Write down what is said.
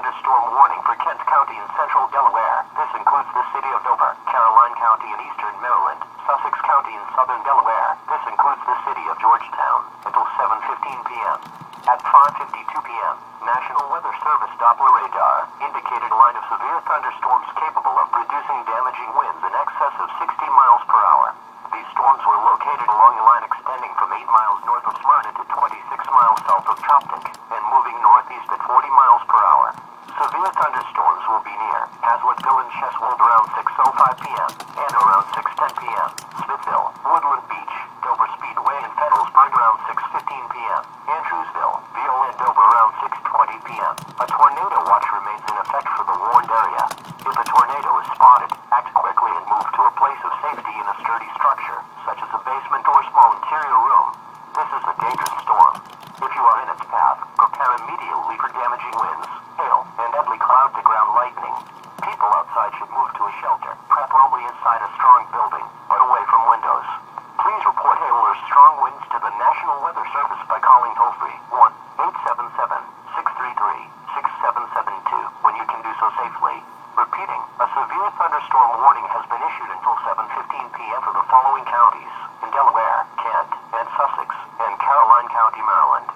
thunderstorm warning for Kent County in central Delaware. This includes the city of Dover, Caroline County in eastern Maryland, Sussex County in southern Delaware. This includes the city of Georgetown until 7:15 p.m. At 5:52 p.m., National Weather Service Doppler radar indicated a line of severe thunderstorms capable of producing damaging winds in excess of 60 miles per hour. These storms were located along a line extending from 8 miles north of Smyrna to 26 miles south of Choptic and moving northeast at 40 miles per hour. Severe thunderstorms will be near Hazlettville and Cheswold around 6:05 p.m. and around 6:10 p.m. Smithville, Woodland Beach, Dover Speedway and Fedelsburg around 6:15 p.m. Andrewsville, Viola and Dover around 6:20 p.m. A tornado watch remains in effect for the warned area. If a tornado is spotted, act quickly and move to a place of safety in a sturdy structure, such as a basement or small interior room. This is a dangerous storm. If you are in its path, prepare immediately for damaging winds, hail, and deadly cloud-to-ground lightning. People outside should move to a shelter, preferably inside a strong building, but away from windows. Please report hail or strong winds to the National Weather Service by calling toll-free 1-877-633-6772 when you can do so safely. Repeating, a severe thunderstorm warning has been issued until 7:15 p.m. for the following counties in Delaware, Kent, and Sussex, and Caroline County, Maryland.